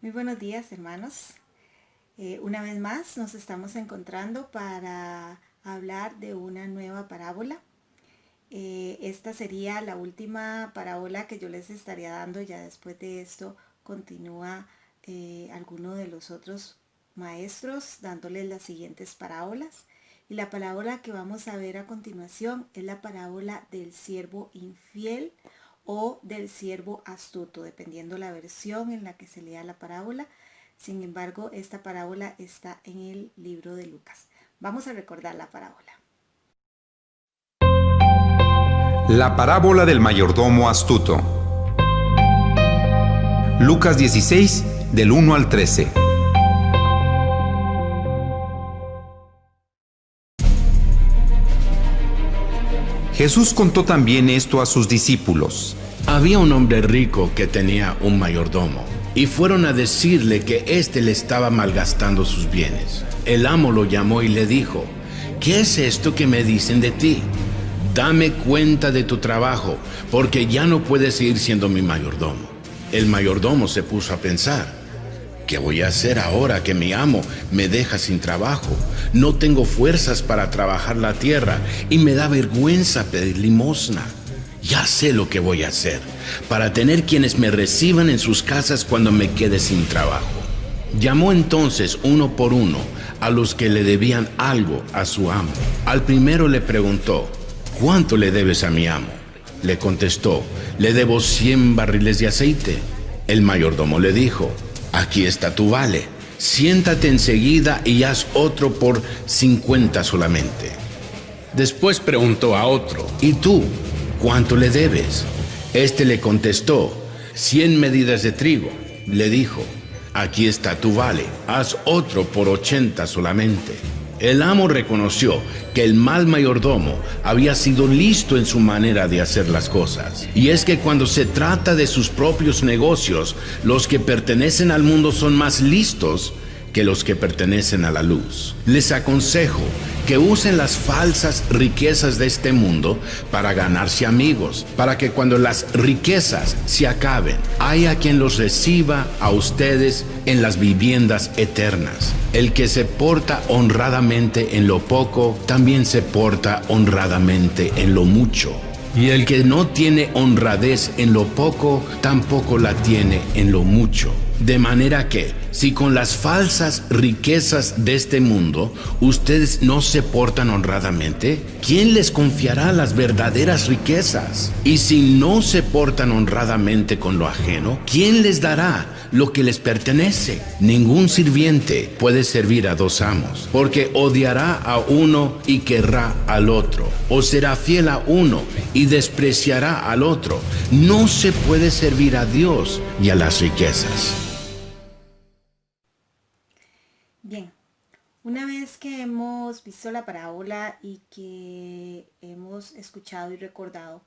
Muy buenos días, hermanos. Una vez más nos estamos encontrando para hablar de una nueva parábola. Esta sería la última parábola que yo les estaría dando. Ya después de esto continúa alguno de los otros maestros dándoles las siguientes parábolas. Y la parábola que vamos a ver a continuación es la parábola del siervo infiel o del siervo astuto, dependiendo la versión en la que se lea la parábola. Sin embargo, esta parábola está en el libro de Lucas. Vamos a recordar la parábola. La parábola del mayordomo astuto. Lucas 16, del 1 al 13. Jesús contó también esto a sus discípulos. Había un hombre rico que tenía un mayordomo, y fueron a decirle que éste le estaba malgastando sus bienes. El amo lo llamó y le dijo: ¿qué es esto que me dicen de ti? Dame cuenta de tu trabajo, porque ya no puedes seguir siendo mi mayordomo. El mayordomo se puso a pensar: ¿qué voy a hacer ahora que mi amo me deja sin trabajo? No tengo fuerzas para trabajar la tierra y me da vergüenza pedir limosna. Ya sé lo que voy a hacer para tener quienes me reciban en sus casas cuando me quede sin trabajo. Llamó entonces uno por uno a los que le debían algo a su amo. Al primero le preguntó: ¿cuánto le debes a mi amo? Le contestó: le debo 100 barriles de aceite. El mayordomo le dijo: aquí está tu vale. Siéntate enseguida y haz otro por 50 solamente. Después preguntó a otro: ¿y tú, cuánto le debes? Este le contestó: 100 medidas de trigo. Le dijo: aquí está tu vale. Haz otro por 80 solamente. El amo reconoció que el mal mayordomo había sido listo en su manera de hacer las cosas. Y es que cuando se trata de sus propios negocios, los que pertenecen al mundo son más listos que los que pertenecen a la luz. Les aconsejo que usen las falsas riquezas de este mundo para ganarse amigos, para que cuando las riquezas se acaben, haya quien los reciba a ustedes en las viviendas eternas. El que se porta honradamente en lo poco, también se porta honradamente en lo mucho. Y el que no tiene honradez en lo poco, tampoco la tiene en lo mucho. De manera que, si con las falsas riquezas de este mundo ustedes no se portan honradamente, ¿quién les confiará las verdaderas riquezas? Y si no se portan honradamente con lo ajeno, ¿quién les dará lo que les pertenece? Ningún sirviente puede servir a dos amos, porque odiará a uno y querrá al otro, o será fiel a uno y despreciará al otro. No se puede servir a Dios y a las riquezas. Bien, una vez que hemos visto la parábola y que hemos escuchado y recordado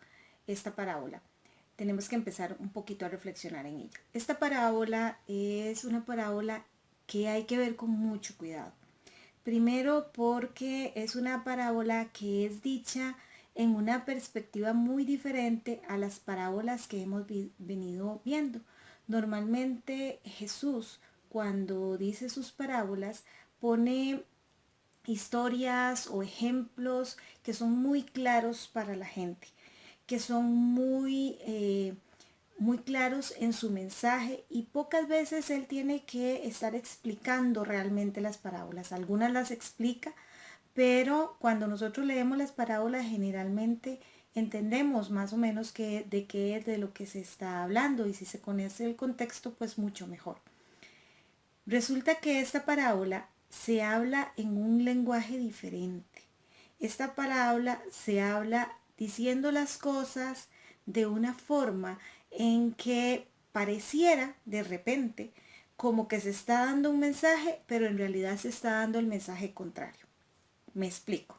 esta parábola, tenemos que empezar un poquito a reflexionar en ella. Esta parábola es una parábola que hay que ver con mucho cuidado. Primero porque es una parábola que es dicha en una perspectiva muy diferente a las parábolas que hemos venido viendo. Normalmente Jesús, cuando dice sus parábolas, pone historias o ejemplos que son muy claros para la gente, que son muy claros en su mensaje, y pocas veces él tiene que estar explicando realmente las parábolas. Algunas las explica, pero cuando nosotros leemos las parábolas generalmente entendemos más o menos de qué es de lo que se está hablando, y si se conoce el contexto, pues mucho mejor. Resulta que esta parábola se habla en un lenguaje diferente. Esta parábola se habla diciendo las cosas de una forma en que pareciera de repente como que se está dando un mensaje, pero en realidad se está dando el mensaje contrario. Me explico.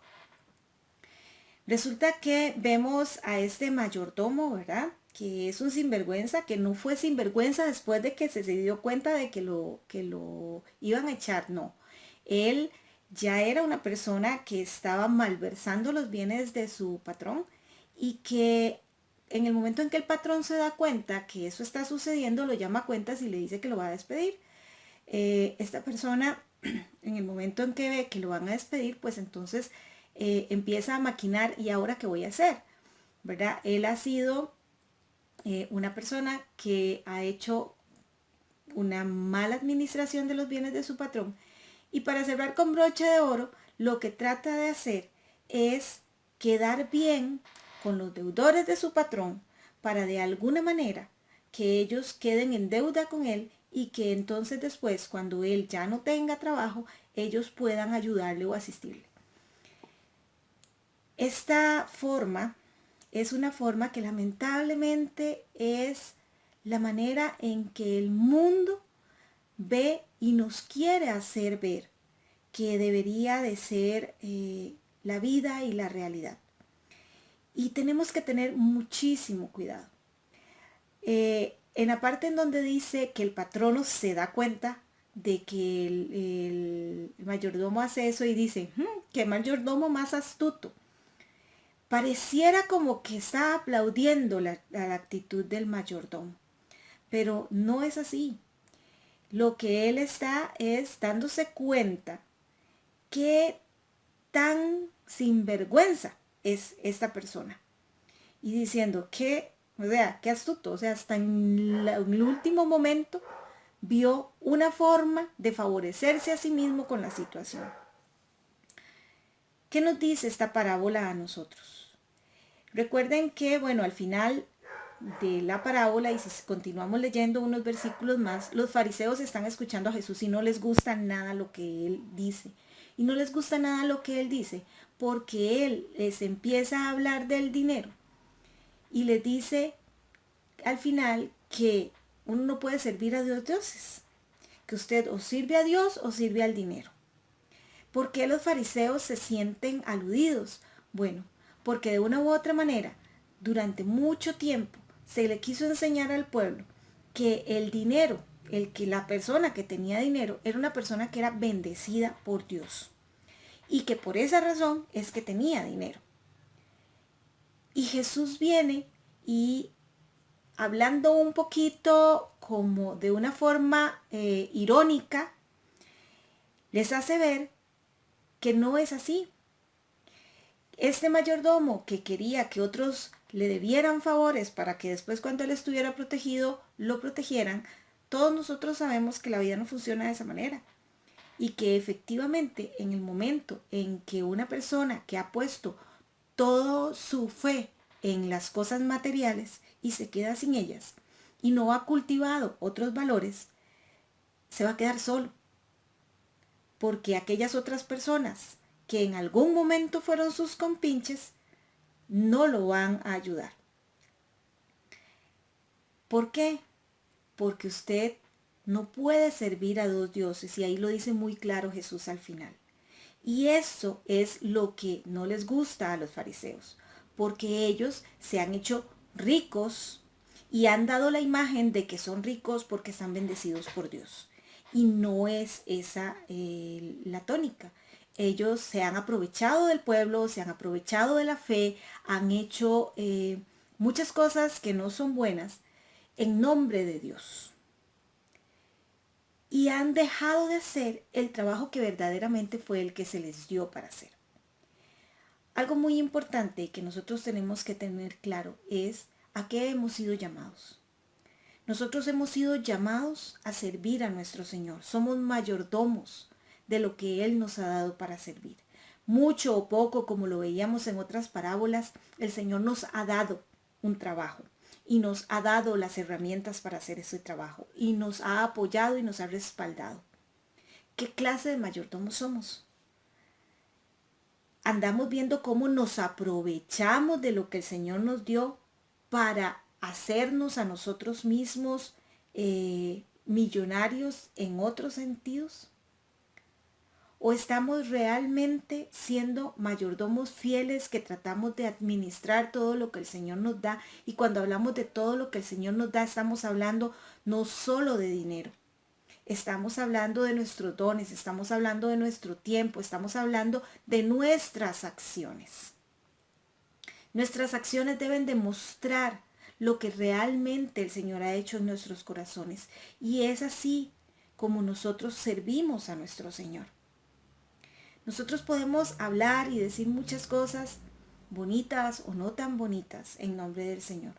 Resulta que vemos a este mayordomo, ¿verdad? Que es un sinvergüenza, que no fue sinvergüenza después de que se dio cuenta de que lo iban a echar, no. Él ya era una persona que estaba malversando los bienes de su patrón, y que en el momento en que el patrón se da cuenta que eso está sucediendo, lo llama a cuentas y le dice que lo va a despedir. esta persona, en el momento en que ve que lo van a despedir, pues entonces empieza a maquinar, ¿y ahora qué voy a hacer? ¿Verdad? Él ha sido una persona que ha hecho una mala administración de los bienes de su patrón, y para cerrar con broche de oro, lo que trata de hacer es quedar bien con los deudores de su patrón para de alguna manera que ellos queden en deuda con él y que entonces después, cuando él ya no tenga trabajo, ellos puedan ayudarle o asistirle. Esta forma es una forma que lamentablemente es la manera en que el mundo ve y nos quiere hacer ver que debería de ser la vida y la realidad. Y tenemos que tener muchísimo cuidado. En la parte en donde dice que el patrono se da cuenta de que el mayordomo hace eso y dice, qué mayordomo más astuto. Pareciera como que está aplaudiendo la actitud del mayordomo, pero no es así. Lo que él está es dándose cuenta qué tan sinvergüenza es esta persona. Y diciendo que, o sea, qué astuto, o sea, hasta en el último momento vio una forma de favorecerse a sí mismo con la situación. ¿Qué nos dice esta parábola a nosotros? Recuerden que, bueno, al final de la parábola, y si continuamos leyendo unos versículos más, los fariseos están escuchando a Jesús y no les gusta nada lo que él dice. Y no les gusta nada lo que él dice porque él les empieza a hablar del dinero y les dice al final que uno no puede servir a dos dioses, que usted o sirve a Dios o sirve al dinero. ¿Por qué los fariseos se sienten aludidos? Bueno, porque de una u otra manera, durante mucho tiempo, se le quiso enseñar al pueblo que el dinero, la persona que tenía dinero, era una persona que era bendecida por Dios. Y que por esa razón es que tenía dinero. Y Jesús viene y, hablando un poquito como de una forma irónica, les hace ver que no es así. Este mayordomo que quería que otros le debieran favores para que después, cuando él estuviera protegido, lo protegieran, todos nosotros sabemos que la vida no funciona de esa manera. Y que efectivamente en el momento en que una persona que ha puesto toda su fe en las cosas materiales y se queda sin ellas y no ha cultivado otros valores, se va a quedar solo. Porque aquellas otras personas que en algún momento fueron sus compinches no lo van a ayudar. ¿Por qué? Porque usted no puede servir a dos dioses, y ahí lo dice muy claro Jesús al final. Y eso es lo que no les gusta a los fariseos, porque ellos se han hecho ricos y han dado la imagen de que son ricos porque están bendecidos por Dios. Y no es esa la tónica. Ellos se han aprovechado del pueblo, se han aprovechado de la fe, han hecho muchas cosas que no son buenas en nombre de Dios. Y han dejado de hacer el trabajo que verdaderamente fue el que se les dio para hacer. Algo muy importante que nosotros tenemos que tener claro es a qué hemos sido llamados. Nosotros hemos sido llamados a servir a nuestro Señor. Somos mayordomos de lo que Él nos ha dado para servir. Mucho o poco, como lo veíamos en otras parábolas, el Señor nos ha dado un trabajo. Y nos ha dado las herramientas para hacer ese trabajo. Y nos ha apoyado y nos ha respaldado. ¿Qué clase de mayordomos somos? Andamos viendo cómo nos aprovechamos de lo que el Señor nos dio para hacernos a nosotros mismos millonarios en otros sentidos. ¿O estamos realmente siendo mayordomos fieles que tratamos de administrar todo lo que el Señor nos da? Y cuando hablamos de todo lo que el Señor nos da, estamos hablando no solo de dinero. Estamos hablando de nuestros dones, estamos hablando de nuestro tiempo, estamos hablando de nuestras acciones. Nuestras acciones deben demostrar lo que realmente el Señor ha hecho en nuestros corazones. Y es así como nosotros servimos a nuestro Señor. Nosotros podemos hablar y decir muchas cosas bonitas o no tan bonitas en nombre del Señor.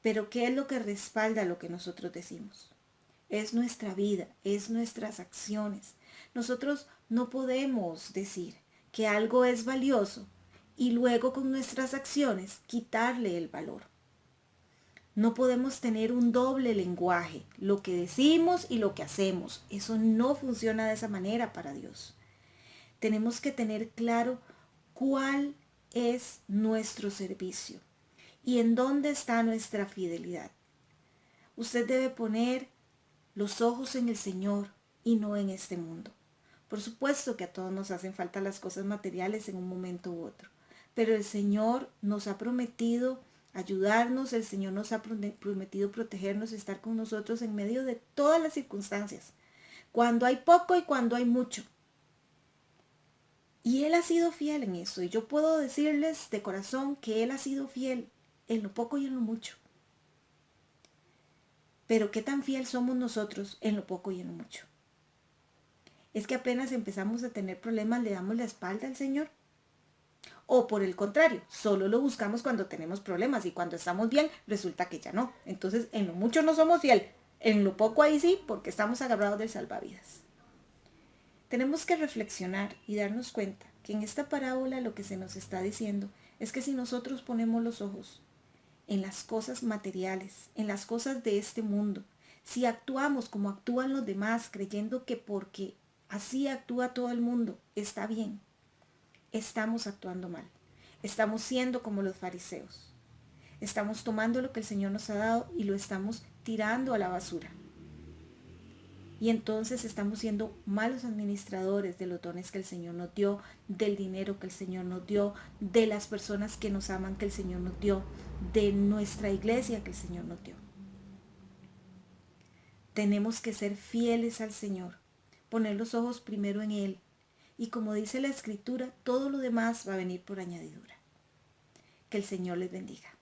Pero ¿qué es lo que respalda lo que nosotros decimos? Es nuestra vida, es nuestras acciones. Nosotros no podemos decir que algo es valioso y luego con nuestras acciones quitarle el valor. No podemos tener un doble lenguaje, lo que decimos y lo que hacemos. Eso no funciona de esa manera para Dios. Tenemos que tener claro cuál es nuestro servicio y en dónde está nuestra fidelidad. Usted debe poner los ojos en el Señor y no en este mundo. Por supuesto que a todos nos hacen falta las cosas materiales en un momento u otro, pero el Señor nos ha prometido ayudarnos, el Señor nos ha prometido protegernos y estar con nosotros en medio de todas las circunstancias, cuando hay poco y cuando hay mucho. Y Él ha sido fiel en eso, y yo puedo decirles de corazón que Él ha sido fiel en lo poco y en lo mucho. Pero ¿qué tan fiel somos nosotros en lo poco y en lo mucho? ¿Es que apenas empezamos a tener problemas le damos la espalda al Señor? O por el contrario, solo lo buscamos cuando tenemos problemas y cuando estamos bien resulta que ya no. Entonces en lo mucho no somos fiel, en lo poco ahí sí, porque estamos agarrados del salvavidas. Tenemos que reflexionar y darnos cuenta que en esta parábola lo que se nos está diciendo es que si nosotros ponemos los ojos en las cosas materiales, en las cosas de este mundo, si actuamos como actúan los demás, creyendo que porque así actúa todo el mundo está bien, estamos actuando mal. Estamos siendo como los fariseos. Estamos tomando lo que el Señor nos ha dado y lo estamos tirando a la basura. Y entonces estamos siendo malos administradores de los dones que el Señor nos dio, del dinero que el Señor nos dio, de las personas que nos aman que el Señor nos dio, de nuestra iglesia que el Señor nos dio. Tenemos que ser fieles al Señor, poner los ojos primero en Él. Y como dice la Escritura, todo lo demás va a venir por añadidura. Que el Señor les bendiga.